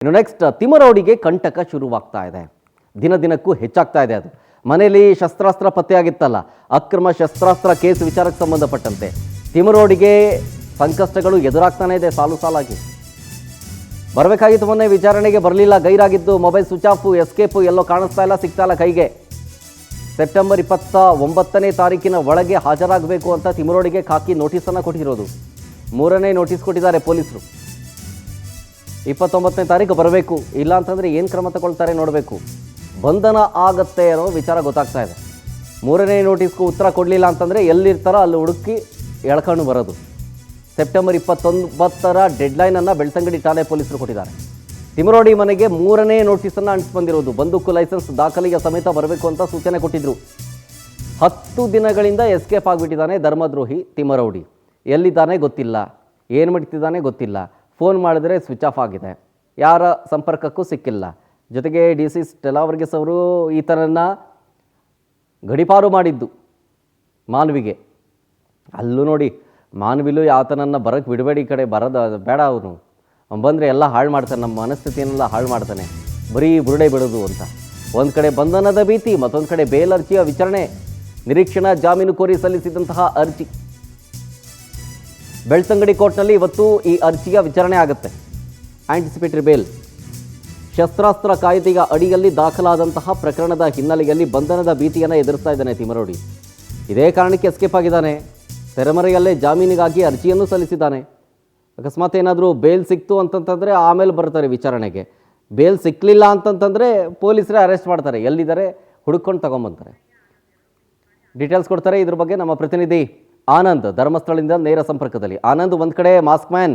ಇನ್ನು ನೆಕ್ಸ್ಟ್ ತಿಮರೋಡಿಗೆ ಕಂಟಕ ಶುರುವಾಗ್ತಾ ಇದೆ. ದಿನ ದಿನಕ್ಕೂ ಹೆಚ್ಚಾಗ್ತಾ ಇದೆ. ಅದು ಮನೆಯಲ್ಲಿ ಶಸ್ತ್ರಾಸ್ತ್ರ ಪತ್ತೆಯಾಗಿತ್ತಲ್ಲ, ಅಕ್ರಮ ಶಸ್ತ್ರಾಸ್ತ್ರ ಕೇಸ್ ವಿಚಾರಕ್ಕೆ ಸಂಬಂಧಪಟ್ಟಂತೆ ತಿಮರೋಡಿಗೆ ಸಂಕಷ್ಟಗಳು ಎದುರಾಗ್ತಾನೆ ಇದೆ. ಸಾಲು ಸಾಲಾಗಿ ಬರಬೇಕಾಗಿತ್ತು, ಮೊನ್ನೆ ವಿಚಾರಣೆಗೆ ಬರಲಿಲ್ಲ, ಗೈರಾಗಿದ್ದು, ಮೊಬೈಲ್ ಸ್ವಿಚ್ ಆಫ್, ಎಸ್ಕೇಪು, ಎಲ್ಲೋ ಕಾಣಿಸ್ತಾ ಇಲ್ಲ, ಸಿಗ್ತಾ ಇಲ್ಲ ಕೈಗೆ. ಸೆಪ್ಟೆಂಬರ್ 29ನೇ ತಾರೀಕಿನ ಒಳಗೆ ಹಾಜರಾಗಬೇಕು ಅಂತ ತಿಮರೋಡಿಗೆ ಖಾಕಿ ನೋಟಿಸನ್ನು ಕೊಟ್ಟಿರೋದು. 3ನೇ ನೋಟಿಸ್ ಕೊಟ್ಟಿದ್ದಾರೆ ಪೊಲೀಸರು. 29ನೇ ತಾರೀಕು ಬರಬೇಕು, ಇಲ್ಲ ಅಂತಂದರೆ ಏನು ಕ್ರಮ ತಗೊಳ್ತಾರೆ ನೋಡಬೇಕು. ಬಂಧನ ಆಗತ್ತೆ ಅನ್ನೋ ವಿಚಾರ ಗೊತ್ತಾಗ್ತಾ ಇದೆ. 3ನೇ ನೋಟಿಸ್ಗೂ ಉತ್ತರ ಕೊಡಲಿಲ್ಲ ಅಂತಂದರೆ ಎಲ್ಲಿರ್ತಾರೋ ಅಲ್ಲಿ ಹುಡುಕಿ ಎಳ್ಕೊಂಡು ಬರೋದು. ಸೆಪ್ಟೆಂಬರ್ 29ರ ಡೆಡ್ಲೈನನ್ನು ಬೆಳ್ತಂಗಡಿ ಠಾಣೆ ಪೊಲೀಸರು ಕೊಟ್ಟಿದ್ದಾರೆ. ತಿಮರೋಡಿ ಮನೆಗೆ 3ನೇ ನೋಟಿಸನ್ನು ಅಂಟಿಸಿ ಬಂದಿರೋದು. ಬಂದೂಕು ಲೈಸೆನ್ಸ್ ದಾಖಲೆಗೆ ಸಮೇತ ಬರಬೇಕು ಅಂತ ಸೂಚನೆ ಕೊಟ್ಟಿದ್ರು. 10 ದಿನಗಳಿಂದ ಎಸ್ಕೇಪ್ ಆಗಿಬಿಟ್ಟಿದ್ದಾನೆ ಧರ್ಮದ್ರೋಹಿ ತಿಮರೋಡಿ. ಎಲ್ಲಿದ್ದಾನೆ ಗೊತ್ತಿಲ್ಲ, ಏನು ಮಾಡ್ತಿದ್ದಾನೆ ಗೊತ್ತಿಲ್ಲ. ಫೋನ್ ಮಾಡಿದ್ರೆ ಸ್ವಿಚ್ ಆಫ್ ಆಗಿದೆ, ಯಾರ ಸಂಪರ್ಕಕ್ಕೂ ಸಿಕ್ಕಿಲ್ಲ. ಜೊತೆಗೆ DC ಸ್ಟೆಲ್ಲಾ ವರ್ಗೀಸ್ ಅವರು ಈತನನ್ನು ಗಡಿಪಾರು ಮಾಡಿದ್ದು ಮಾನ್ವಿಗೆ. ಅಲ್ಲೂ ನೋಡಿ, ಮಾನ್ವಿಲು ಆತನನ್ನು ಬರೋಕ್ಕೆ ಬಿಡಬೇಡಿ, ಈ ಕಡೆ ಬರೋದು ಬೇಡ, ಅವನು ಬಂದರೆ ಎಲ್ಲ ಹಾಳು ಮಾಡ್ತಾನೆ, ನಮ್ಮ ಮನಸ್ಥಿತಿಯನ್ನೆಲ್ಲ ಹಾಳು ಮಾಡ್ತಾನೆ, ಬರೀ ಬುರುಡೆ ಬಿಡೋದು ಅಂತ. ಒಂದು ಕಡೆ ಬಂಧನದ ಭೀತಿ, ಮತ್ತೊಂದು ಕಡೆ ಬೇಲ್ ಅರ್ಜಿಯ ವಿಚಾರಣೆ. ನಿರೀಕ್ಷಣಾ ಜಾಮೀನು ಕೋರಿ ಸಲ್ಲಿಸಿದಂತಹ ಅರ್ಜಿ ಬೆಳ್ತಂಗಡಿ ಕೋರ್ಟ್ನಲ್ಲಿ ಇವತ್ತು ಈ ಅರ್ಜಿಯ ವಿಚಾರಣೆ ಆಗುತ್ತೆ. Anticipatory bail. ಶಸ್ತ್ರಾಸ್ತ್ರ ಕಾಯ್ದೆಯ ಅಡಿಯಲ್ಲಿ ದಾಖಲಾದಂತಹ ಪ್ರಕರಣದ ಹಿನ್ನೆಲೆಯಲ್ಲಿ ಬಂಧನದ ಭೀತಿಯನ್ನು ಎದುರಿಸ್ತಾ ಇದ್ದಾನೆ ತಿಮರೋಡಿ. ಇದೇ ಕಾರಣಕ್ಕೆ ಎಸ್ಕೇಪ್ ಆಗಿದ್ದಾನೆ. ತೆರೆಮರೆಯಲ್ಲೇ ಜಾಮೀನಿಗಾಗಿ ಅರ್ಜಿಯನ್ನು ಸಲ್ಲಿಸಿದ್ದಾನೆ. ಅಕಸ್ಮಾತ್ ಏನಾದರೂ ಬೇಲ್ ಸಿಕ್ತು ಅಂತಂತಂದರೆ ಆಮೇಲೆ ಬರ್ತಾರೆ ವಿಚಾರಣೆಗೆ. ಬೇಲ್ ಸಿಕ್ಕಲಿಲ್ಲ ಅಂತಂತಂದರೆ ಪೊಲೀಸರೇ ಅರೆಸ್ಟ್ ಮಾಡ್ತಾರೆ. ಎಲ್ಲಿದ್ದಾರೆ ಹುಡುಕೊಂಡು ತಗೊಂಬಂತಾರೆ. ಡೀಟೇಲ್ಸ್ ಕೊಡ್ತಾರೆ ಇದ್ರ ಬಗ್ಗೆ ನಮ್ಮ ಪ್ರತಿನಿಧಿ ಆನಂದ್ ಧರ್ಮಸ್ಥಳದಿಂದ ನೇರ ಸಂಪರ್ಕದಲ್ಲಿ. ಆನಂದ್, ಒಂದು ಕಡೆ ಮಾಸ್ಕ್ ಮ್ಯಾನ್,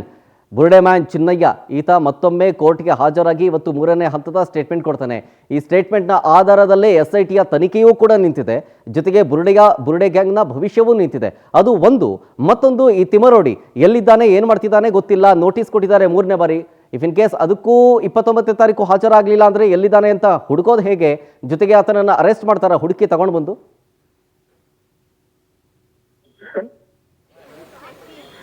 ಬುರುಡೆ ಮ್ಯಾನ್ ಚಿನ್ನಯ್ಯ, ಈತ ಮತ್ತೊಮ್ಮೆ ಕೋರ್ಟ್ಗೆ ಹಾಜರಾಗಿ ಇವತ್ತು 3ನೇ ಹಂತದ ಸ್ಟೇಟ್ಮೆಂಟ್ ಕೊಡ್ತಾನೆ. ಈ ಸ್ಟೇಟ್ಮೆಂಟ್ನ ಆಧಾರದಲ್ಲೇ SITಯ ತನಿಖೆಯೂ ಕೂಡ ನಿಂತಿದೆ. ಜೊತೆಗೆ ಬುರುಡೆ ಗ್ಯಾಂಗ್ನ ಭವಿಷ್ಯವೂ ನಿಂತಿದೆ. ಅದು ಒಂದು. ಮತ್ತೊಂದು, ಈ ತಿಮರೋಡಿ ಎಲ್ಲಿದ್ದಾನೆ, ಏನು ಮಾಡ್ತಿದ್ದಾನೆ ಗೊತ್ತಿಲ್ಲ. ನೋಟಿಸ್ ಕೊಟ್ಟಿದ್ದಾರೆ 3ನೇ ಬಾರಿ. ಇಫ್ ಇನ್ ಕೇಸ್ ಅದಕ್ಕೂ 29ನೇ ತಾರೀಕು ಹಾಜರಾಗಲಿಲ್ಲ ಅಂದರೆ ಎಲ್ಲಿದ್ದಾನೆ ಅಂತ ಹುಡುಕೋದು ಹೇಗೆ? ಜೊತೆಗೆ ಆತನನ್ನು ಅರೆಸ್ಟ್ ಮಾಡ್ತಾರ ಹುಡುಕಿ ತಗೊಂಡು ಬಂದು?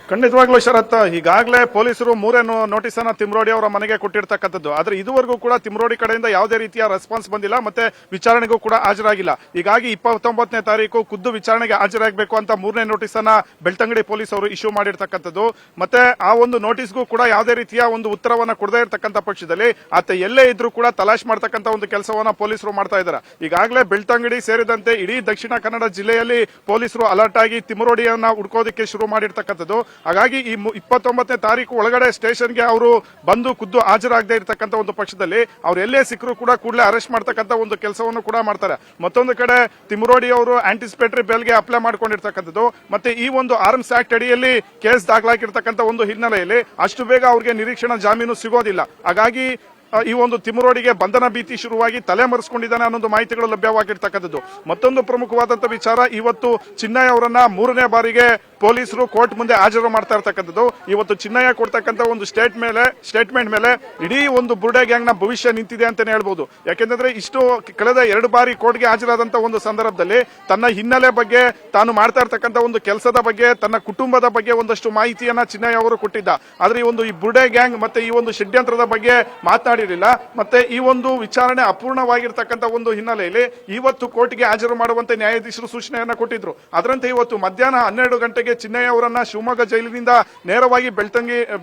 ಖಂಡಿತವಾಗ್ಲೂ ಶರತ್, ಈಗಾಗಲೇ ಪೊಲೀಸರು 3 ನೋಟಿಸ್ ಅನ್ನ ತಿಮರೋಡಿ ಅವರ ಮನೆಗೆ ಕೊಟ್ಟಿರ್ತಕ್ಕಂಥದ್ದು. ಆದ್ರೆ ಇದುವರೆಗೂ ಕೂಡ ತಿಮರೋಡಿ ಕಡೆಯಿಂದ ಯಾವುದೇ ರೀತಿಯ ರೆಸ್ಪಾನ್ಸ್ ಬಂದಿಲ್ಲ, ಮತ್ತೆ ವಿಚಾರಣೆಗೂ ಕೂಡ ಹಾಜರಾಗಿಲ್ಲ. ಹೀಗಾಗಿ 29ನೇ ತಾರೀಕು ಖುದ್ದು ವಿಚಾರಣೆಗೆ ಹಾಜರಾಗಬೇಕು ಅಂತ 3ನೇ ನೋಟಿಸ್ ಅನ್ನ ಬೆಳ್ತಂಗಡಿ ಪೊಲೀಸ್ ಅವರು ಇಶ್ಯೂ ಮಾಡಿರ್ತಕ್ಕಂಥದ್ದು. ಮತ್ತೆ ಆ ಒಂದು ನೋಟಿಸ್ಗೂ ಕೂಡ ಯಾವುದೇ ರೀತಿಯ ಒಂದು ಉತ್ತರವನ್ನ ಕೊಡದೇ ಇರತಕ್ಕಂಥ ಪಕ್ಷದಲ್ಲಿ ಆತ ಎಲ್ಲೇ ಇದ್ರೂ ಕೂಡ ತಲಾಶ್ ಮಾಡ್ತಕ್ಕಂಥ ಒಂದು ಕೆಲಸವನ್ನ ಪೊಲೀಸರು ಮಾಡ್ತಾ ಇದ್ದಾರೆ. ಈಗಾಗಲೇ ಬೆಳ್ತಂಗಡಿ ಸೇರಿದಂತೆ ಇಡೀ ದಕ್ಷಿಣ ಕನ್ನಡ ಜಿಲ್ಲೆಯಲ್ಲಿ ಪೊಲೀಸರು ಅಲರ್ಟ್ ಆಗಿ ತಿಮರೋಡಿಯನ್ನ ಹುಡುಕೋದಕ್ಕೆ ಶುರು ಮಾಡಿರ್ತಕ್ಕಂಥದ್ದು. ಹಾಗಾಗಿ ಈ 29ನೇ ತಾರೀಕು ಒಳಗಡೆ ಸ್ಟೇಷನ್ಗೆ ಅವರು ಬಂದು ಖುದ್ದು ಹಾಜರಾಗದೇ ಇರತಕ್ಕಂಥ ಒಂದು ಪಕ್ಷದಲ್ಲಿ ಅವ್ರು ಎಲ್ಲೇ ಸಿಕ್ಕರೂ ಕೂಡ ಕೂಡಲೇ ಅರೆಸ್ಟ್ ಮಾಡ್ತಕ್ಕಂಥ ಒಂದು ಕೆಲಸವನ್ನು ಕೂಡ ಮಾಡ್ತಾರೆ. ಮತ್ತೊಂದು ಕಡೆ ತಿಮರೋಡಿ ಅವರು ಆಂಟಿಸಿಪೇಟರಿ ಬೇಲ್ಗೆ ಅಪ್ಲೈ ಮಾಡ್ಕೊಂಡಿರ್ತಕ್ಕಂಥದ್ದು. ಮತ್ತೆ ಈ ಒಂದು ಆರ್ಮ್ಸ್ ಆಕ್ಟ್ ಅಡಿಯಲ್ಲಿ ಕೇಸ್ ದಾಖಲಾಗಿರ್ತಕ್ಕಂಥ ಒಂದು ಹಿನ್ನೆಲೆಯಲ್ಲಿ ಅಷ್ಟು ಬೇಗ ಅವ್ರಿಗೆ ನಿರೀಕ್ಷಣಾ ಜಾಮೀನು ಸಿಗೋದಿಲ್ಲ. ಹಾಗಾಗಿ ಈ ಒಂದು ತಿಮರೋಡಿಗೆ ಬಂಧನ ಭೀತಿ ಶುರುವಾಗಿ ತಲೆಮರೆಸಿಕೊಂಡಿದ್ದಾನೆ ಅನ್ನೊಂದು ಮಾಹಿತಿಗಳು ಲಭ್ಯವಾಗಿರ್ತಕ್ಕಂಥದ್ದು. ಮತ್ತೊಂದು ಪ್ರಮುಖವಾದಂತಹ ವಿಚಾರ, ಇವತ್ತು ಚಿನ್ನಯ್ಯ ಅವರನ್ನ 3ನೇ ಬಾರಿಗೆ ಪೊಲೀಸರು ಕೋರ್ಟ್ ಮುಂದೆ ಹಾಜರು ಮಾಡ್ತಾ ಇರ್ತಕ್ಕಂಥದ್ದು. ಇವತ್ತು ಚಿನ್ನಯ್ಯ ಕೊಡ್ತಕ್ಕಂಥ ಒಂದು ಸ್ಟೇಟ್ಮೆಂಟ್ ಮೇಲೆ ಇಡೀ ಒಂದು ಬುರುಡೆ ಗ್ಯಾಂಗ್ ನ ಭವಿಷ್ಯ ನಿಂತಿದೆ ಅಂತಾನೆ ಹೇಳ್ಬೋದು. ಯಾಕೆಂದ್ರೆ ಇಷ್ಟು ಕಳೆದ 2 ಬಾರಿ ಕೋರ್ಟ್ಗೆ ಹಾಜರಾದಂತ ಒಂದು ಸಂದರ್ಭದಲ್ಲಿ ತನ್ನ ಹಿನ್ನೆಲೆ ಬಗ್ಗೆ, ತಾನು ಮಾಡ್ತಾ ಇರ್ತಕ್ಕಂಥ ಒಂದು ಕೆಲಸದ ಬಗ್ಗೆ, ತನ್ನ ಕುಟುಂಬದ ಬಗ್ಗೆ ಒಂದಷ್ಟು ಮಾಹಿತಿಯನ್ನ ಚಿನ್ನಯ್ಯ ಅವರು ಕೊಟ್ಟಿದ್ದ. ಆದ್ರೆ ಈ ಬುರುಡೆ ಗ್ಯಾಂಗ್ ಮತ್ತೆ ಈ ಒಂದು ಷಡ್ಯಂತ್ರದ ಬಗ್ಗೆ ಮಾತನಾಡಿರಲಿಲ್ಲ. ಮತ್ತೆ ಈ ಒಂದು ವಿಚಾರಣೆ ಅಪೂರ್ಣವಾಗಿರ್ತಕ್ಕಂಥ ಒಂದು ಹಿನ್ನೆಲೆಯಲ್ಲಿ ಇವತ್ತು ಕೋರ್ಟ್ಗೆ ಹಾಜರು ಮಾಡುವಂತೆ ನ್ಯಾಯಾಧೀಶರು ಸೂಚನೆಯನ್ನ ಕೊಟ್ಟಿದ್ರು. ಅದರಂತೆ ಇವತ್ತು ಮಧ್ಯಾಹ್ನ 12 ಗಂಟೆಗೆ ಚಿನ್ನಯ್ಯ ಅವರನ್ನ ಶಿವಮೊಗ್ಗ ಜೈಲಿನಿಂದ ನೇರವಾಗಿ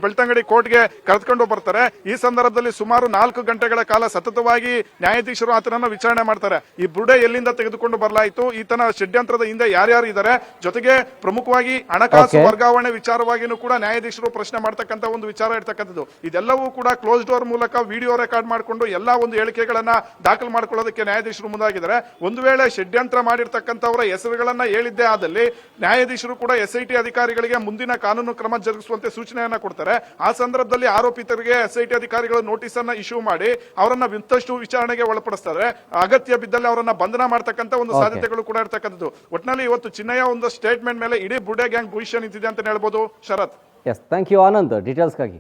ಬೆಳ್ತಂಗಡಿ ಕೋರ್ಟ್ಗೆ ಕರೆದುಕೊಂಡು ಬರ್ತಾರೆ. ಈ ಸಂದರ್ಭದಲ್ಲಿ ಸುಮಾರು 4 ಗಂಟೆಗಳ ಕಾಲ ಸತತವಾಗಿ ನ್ಯಾಯಾಧೀಶರು ಆತನನ್ನ ವಿಚಾರಣೆ ಮಾಡ್ತಾರೆ. ಈ ಬುರುಡೆ ಎಲ್ಲಿಂದ ತೆಗೆದುಕೊಂಡು ಬರಲಾಯಿತು, ಈತನ ಷಡ್ಯಂತ್ರದ ಹಿಂದೆ ಯಾರ್ಯಾರು ಇದ್ದಾರೆ, ಜೊತೆಗೆ ಪ್ರಮುಖವಾಗಿ ಹಣಕಾಸು ವರ್ಗಾವಣೆ ವಿಚಾರವಾಗಿಯೂ ಕೂಡ ನ್ಯಾಯಾಧೀಶರು ಪ್ರಶ್ನೆ ಮಾಡ್ತಕ್ಕಂಥ ಒಂದು ವಿಚಾರ ಇರ್ತಕ್ಕಂಥದ್ದು. ಇದೆಲ್ಲವೂ ಕೂಡ ಕ್ಲೋಸ್ ಡೋರ್ ಮೂಲಕ ವಿಡಿಯೋ ರೆಕಾರ್ಡ್ ಮಾಡಿಕೊಂಡು ಎಲ್ಲಾ ಒಂದು ಹೇಳಿಕೆಗಳನ್ನ ದಾಖಲು ಮಾಡಿಕೊಳ್ಳೋದಕ್ಕೆ ನ್ಯಾಯಾಧೀಶರು ಮುಂದಾಗಿದ್ದಾರೆ. ಒಂದು ವೇಳೆ ಷಡ್ಯಂತ್ರ ಮಾಡಿರ್ತಕ್ಕಂಥವರ ಹೆಸರುಗಳನ್ನ ಹೇಳಿದ್ದೇ ಆದಲ್ಲಿ ನ್ಯಾಯಾಧೀಶರು ಕೂಡ SIT ಅಧಿಕಾರಿಗಳಿಗೆ ಮುಂದಿನ ಕಾನೂನು ಕ್ರಮ ಜರುಗಿಸುವಂತೆ ಸೂಚನೆಯನ್ನ ಕೊಡ್ತಾರೆ. ಆ ಸಂದರ್ಭದಲ್ಲಿ ಆರೋಪಿತರಿಗೆ SIT ಅಧಿಕಾರಿಗಳು ನೋಟಿಸ್ ಅನ್ನ ಇಶ್ಯೂ ಮಾಡಿ ಅವರನ್ನ ಮತ್ತಷ್ಟು ವಿಚಾರಣೆಗೆ ಒಳಪಡಿಸ್ತಾರೆ. ಅಗತ್ಯ ಬಿದ್ದಲ್ಲಿ ಅವರನ್ನ ಬಂಧನ ಮಾಡತಕ್ಕಂಥ ಒಂದು ಸಾಧ್ಯತೆಗಳು ಕೂಡ ಇರತಕ್ಕಂಥದ್ದು. ಒಟ್ಟಿನಲ್ಲಿ ಇವತ್ತು ಚಿನ್ನಯ್ಯ ಒಂದು ಸ್ಟೇಟ್ಮೆಂಟ್ ಮೇಲೆ ಇಡೀ ಬುರುಡೆ ಗ್ಯಾಂಗ್ ಭವಿಷ್ಯ ನಿಂತಿದೆ ಅಂತ ಹೇಳ್ಬೋದು Sharath. Yes, thank you Anand ಡೀಟೇಲ್ಸ್ಗಾಗಿ.